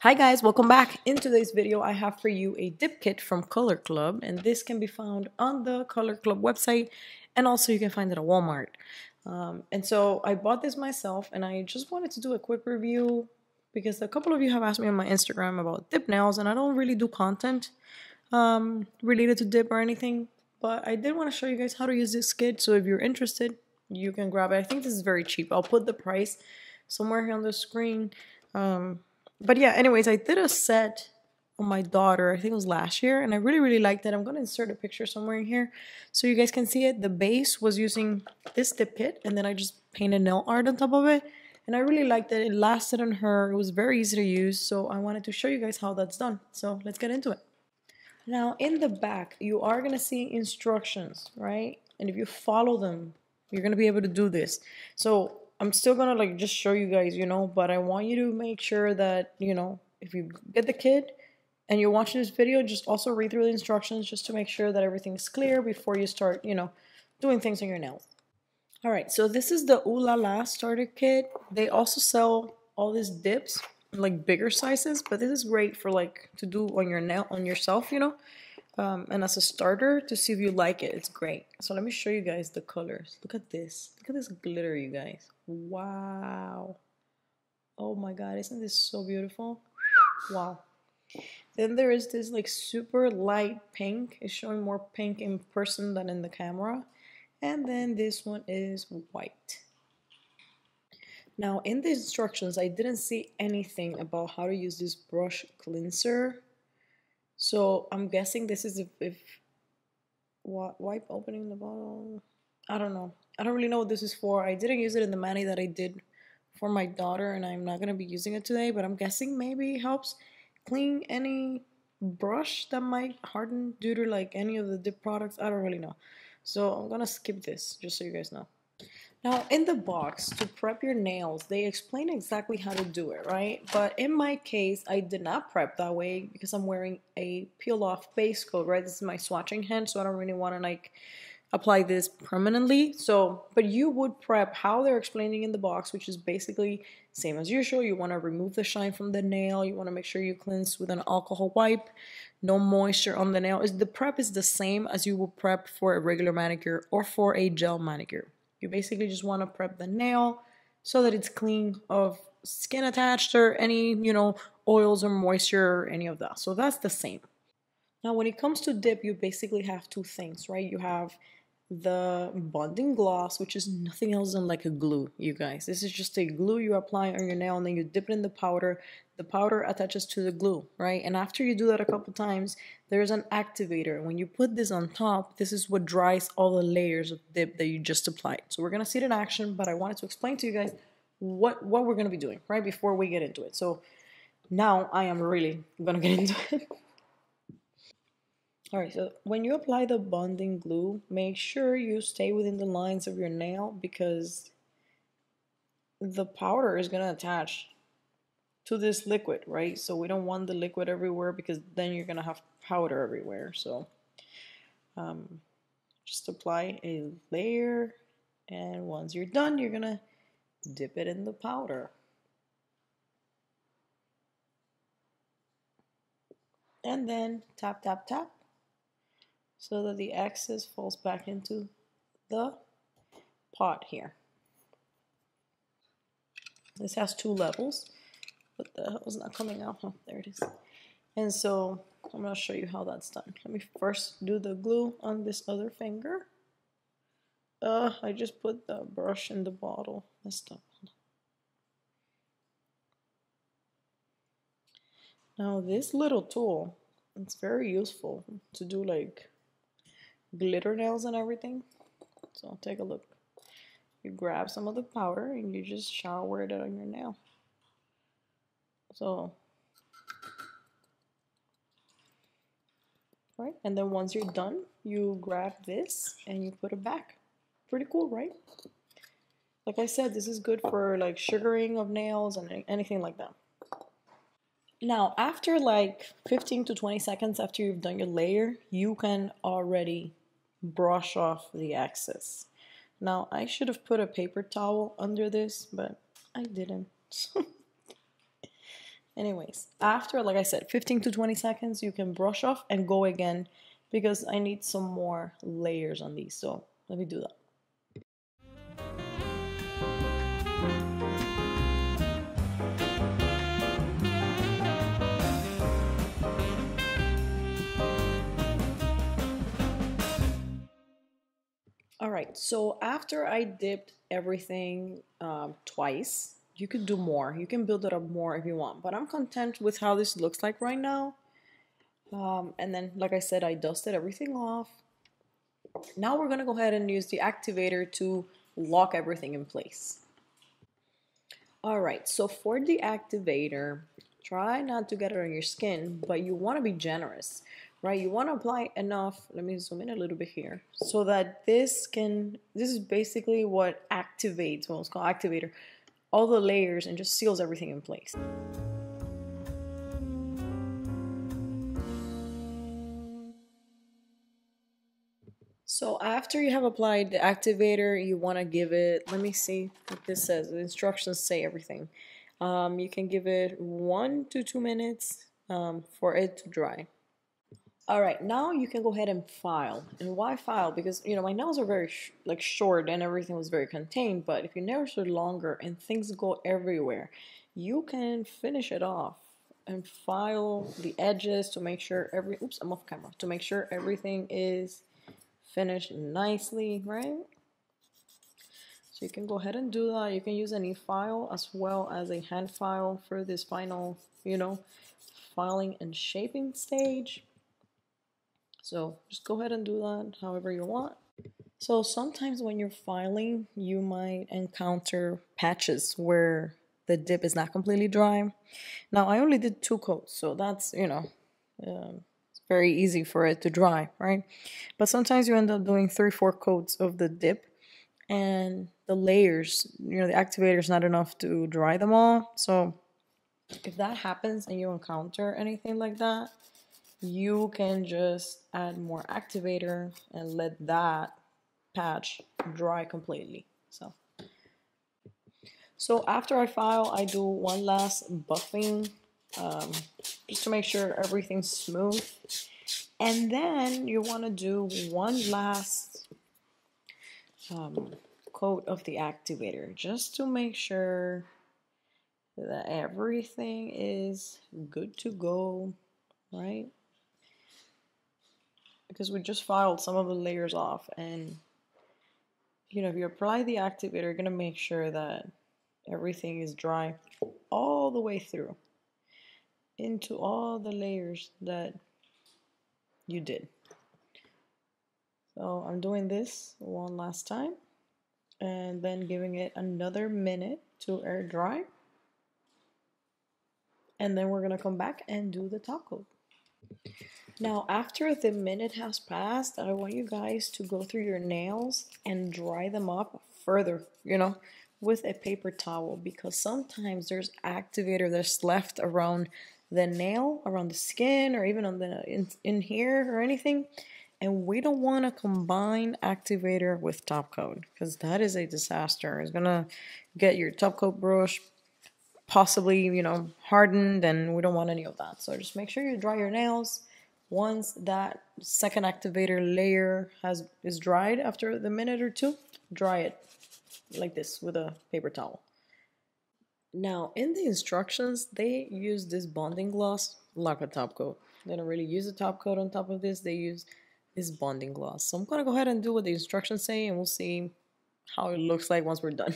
Hi guys, welcome back. In today's video, I have for you a dip kit from Color Club, and this can be found on the Color Club website, and also you can find it at Walmart. And so I bought this myself, and I just wanted to do a quick review because a couple of you have asked me on my Instagram about dip nails, and I don't really do content related to dip or anything, but I did want to show you guys how to use this kit. So if you're interested, you can grab it. I think this is very cheap. I'll put the price somewhere here on the screen. But yeah, anyways, I did a set on my daughter, I think it was last year, and I really liked it. I'm going to insert a picture somewhere in here so you guys can see it. The base was using this dip kit, and then I just painted nail art on top of it, and I really liked it. It lasted on her. It was very easy to use, so I wanted to show you guys how that's done. So let's get into it. Now, in the back, you are going to see instructions, right? And if you follow them, you're going to be able to do this. So I'm still gonna like just show you guys, but I want you to make sure that, if you get the kit and you're watching this video, just also read through the instructions just to make sure that everything's clear before you start, doing things on your nails. All right, so this is the Ooh La La starter kit. They also sell all these dips, like bigger sizes, but this is great for like to do on your nail, on yourself, and as a starter to see if you like it. It's great. So let me show you guys the colors. Look at this. Look at this glitter, you guys. Wow. Oh my god, isn't this so beautiful? Wow. Then there is this like super light pink. It's showing more pink in person than in the camera. And then this one is white. Now in the instructions, I didn't see anything about how to use this brush cleanser. So I'm guessing this is if wipe opening the bottle. I don't know. I don't really know what this is for. I didn't use it in the mani that I did for my daughter, and I'm not going to be using it today, but I'm guessing maybe it helps clean any brush that might harden due to like any of the dip products. I don't really know. So I'm going to skip this just so you guys know. Now, in the box, to prep your nails, they explain exactly how to do it, right? But in my case, I did not prep that way because I'm wearing a peel-off base coat, right? This is my swatching hand, so I don't really want to, like, apply this permanently. So, but you would prep how they're explaining in the box, which is basically same as usual. You want to remove the shine from the nail. You want to make sure you cleanse with an alcohol wipe. No moisture on the nail. The prep is the same as you would prep for a regular manicure or for a gel manicure. You basically just want to prep the nail so that it's clean of skin attached or any, oils or moisture or any of that. So that's the same. Now, when it comes to dip, you basically have two things, right? You have the bonding gloss, which is nothing else than like a glue, you guys. This is just a glue you apply on your nail and then you dip it in the powder. The powder attaches to the glue, right? And after you do that a couple times, there's an activator. When you put this on top, this is what dries all the layers of dip that you just applied. So we're gonna see it in action, but I wanted to explain to you guys what we're gonna be doing, right, before we get into it. So now I am really gonna get into it. Alright, so when you apply the bonding glue, make sure you stay within the lines of your nail because the powder is going to attach to this liquid, right? So we don't want the liquid everywhere because then you're going to have powder everywhere. So just apply a layer, and once you're done, you're going to dip it in the powder. And then tap, tap, tap, so that the excess falls back into the pot here. This has two levels. What the hell is not coming out? Oh, there it is. And so I'm going to show you how that's done. Let me first do the glue on this other finger. I just put the brush in the bottle. Messed up. Now this little tool, it's very useful to do like glitter nails and everything. So take a look. You grab some of the powder and you just shower it on your nail. So, right, and then once you're done, you grab this and you put it back. Pretty cool, right? Like I said, this is good for like sugaring of nails and anything like that. Now, after like 15 to 20 seconds after you've done your layer, you can already brush off the excess. Now, I should have put a paper towel under this, but I didn't. Anyways, after, like I said, 15 to 20 seconds, you can brush off and go again because I need some more layers on these. So let me do that. All right, so after I dipped everything twice, you could do more. You can build it up more if you want, but I'm content with how this looks like right now. And then, like I said, I dusted everything off. Now we're gonna go ahead and use the activator to lock everything in place. All right, so for the activator, try not to get it on your skin, but you want to be generous, right? You want to apply enough, let me zoom in a little bit here, so that this is basically what activates, well, it's called activator, all the layers and just seals everything in place. So after you have applied the activator, you want to give it, let me see what this says. The instructions say everything. You can give it 1 to 2 minutes for it to dry. All right, now you can go ahead and file. And why file? Because, you know, my nails are very short and everything was very contained. But if your nails are longer and things go everywhere, you can finish it off and file the edges to make sure oops, I'm off camera, to make sure everything is finished nicely, right? So you can go ahead and do that. You can use any file as well as a hand file for this final, you know, filing and shaping stage. So just go ahead and do that however you want. So sometimes when you're filing, you might encounter patches where the dip is not completely dry. Now I only did 2 coats, so that's, you know, it's very easy for it to dry, right? But sometimes you end up doing 3-4 coats of the dip and the layers, you know, the activator is not enough to dry them all. So if that happens and you encounter anything like that, you can just add more activator and let that patch dry completely. So after I file, I do one last buffing just to make sure everything's smooth. And then you want to do one last coat of the activator just to make sure that everything is good to go, right? Because we just filed some of the layers off, and you know, if you apply the activator, you're gonna make sure that everything is dry all the way through into all the layers that you did. So I'm doing this one last time and then giving it another minute to air dry, and then we're gonna come back and do the top coat. Now, after the minute has passed, I want you guys to go through your nails and dry them up further, you know, with a paper towel, because sometimes there's activator that's left around the nail, around the skin, or even on the in here or anything. And we don't want to combine activator with top coat because that is a disaster. It's gonna get your top coat brush possibly, you know, hardened, and we don't want any of that. So just make sure you dry your nails. Once that second activator layer is dried after the minute or two, dry it like this with a paper towel. Now, in the instructions, they use this bonding gloss like a top coat. They don't really use a top coat on top of this. They use this bonding gloss. So I'm going to go ahead and do what the instructions say, and we'll see how it looks like once we're done.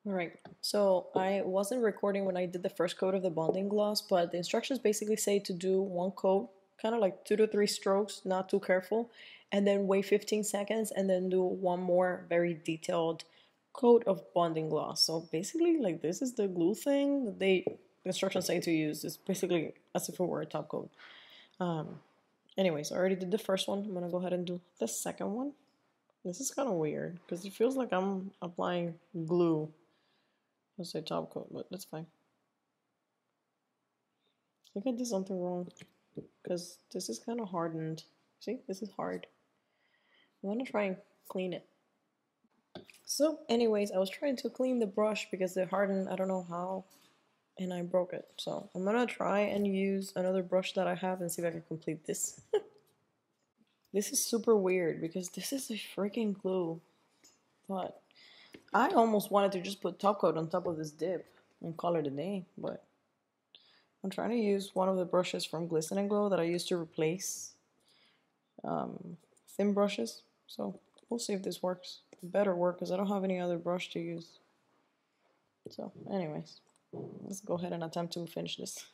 All right, so I wasn't recording when I did the first coat of the bonding gloss, but the instructions basically say to do one coat, kind of like 2 to 3 strokes, not too careful, and then wait 15 seconds and then do one more very detailed coat of bonding gloss. So basically, like, this is the glue thing that the instructions say to use. It's basically as if it were a top coat. Anyways, I already did the first one. I'm gonna go ahead and do the second one. This is kind of weird because it feels like I'm applying glue. Let's say top coat, but that's fine. I think I did something wrong because this is kind of hardened. See, this is hard. I want to try and clean it. So anyways, I was trying to clean the brush because they're hardened. I don't know how and I broke it. So I'm gonna try and use another brush that I have and see if I can complete this. This is super weird because this is a freaking glue. But I almost wanted to just put top coat on top of this dip and call it a day, but I'm trying to use one of the brushes from Glisten and Glow that I used to replace thin brushes. So we'll see if this works. It better work because I don't have any other brush to use. So anyways, let's go ahead and attempt to finish this.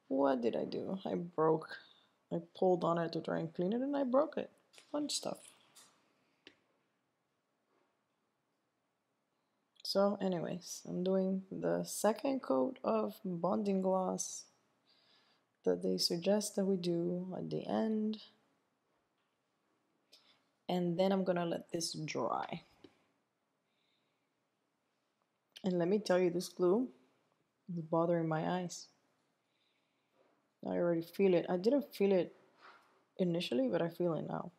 What did I do? I pulled on it to try and clean it and I broke it. Fun stuff. So anyways, I'm doing the second coat of bonding gloss that they suggest that we do at the end. And then I'm gonna let this dry. And let me tell you, this glue is bothering my eyes. I already feel it. I didn't feel it initially, but I feel it now.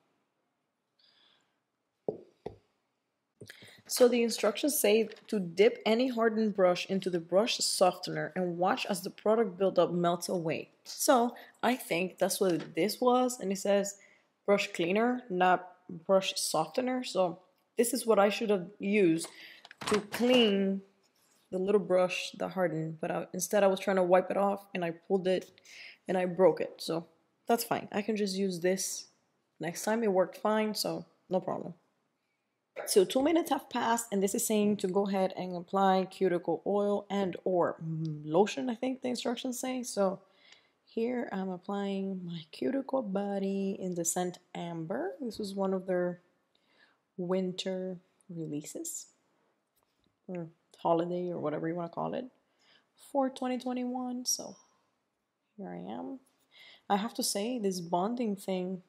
So the instructions say to dip any hardened brush into the brush softener and watch as the product buildup melts away. So I think that's what this was, and it says brush cleaner, not brush softener. So this is what I should have used to clean the little brush that hardened, but instead I was trying to wipe it off and I pulled it and I broke it. So that's fine. I can just use this next time. It worked fine, so no problem. So 2 minutes have passed and this is saying to go ahead and apply cuticle oil and or lotion, I think the instructions say. So here I'm applying my cuticle body in the scent Amber. This was one of their winter releases or holiday or whatever you want to call it for 2021. So here I am. I have to say this bonding thing,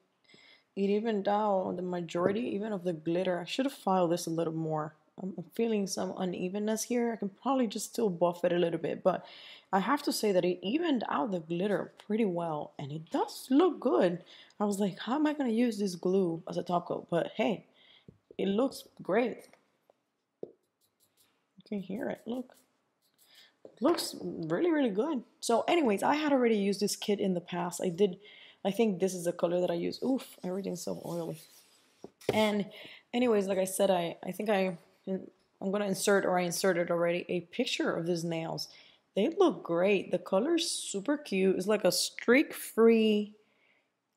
it evened out the majority even of the glitter. I should have filed this a little more. I'm feeling some unevenness here. I can probably just still buff it a little bit, but I have to say that it evened out the glitter pretty well and it does look good. I was like, how am I going to use this glue as a top coat? But hey, it looks great. You can hear it, look. It looks really, really good. So anyways, I had already used this kit in the past. I think this is the color that I use. Oof, everything's so oily. And anyways, like I said, I'm gonna insert, or I inserted already, a picture of these nails. They look great. The color's super cute. It's like a streak-free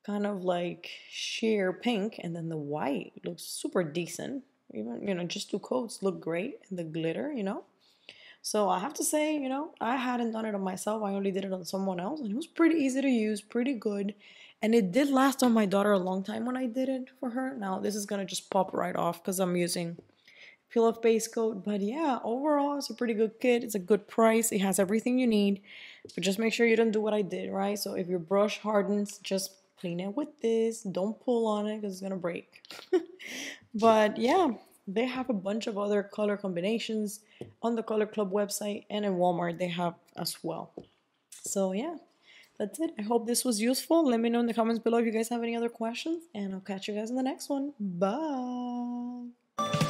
kind of like sheer pink, and then the white looks super decent. Even, you know, just 2 coats look great, and the glitter, you know. So I have to say, you know, I hadn't done it on myself. I only did it on someone else, and it was pretty easy to use, pretty good. And it did last on my daughter a long time when I did it for her. Now this is gonna just pop right off because I'm using peel-off base coat. But yeah, overall it's a pretty good kit. It's a good price. It has everything you need. But just make sure you don't do what I did, right? So if your brush hardens, just clean it with this. Don't pull on it because it's gonna break. But yeah, they have a bunch of other color combinations on the Color Club website, and in Walmart they have as well. So yeah, that's it. I hope this was useful. Let me know in the comments below if you guys have any other questions, and I'll catch you guys in the next one. Bye.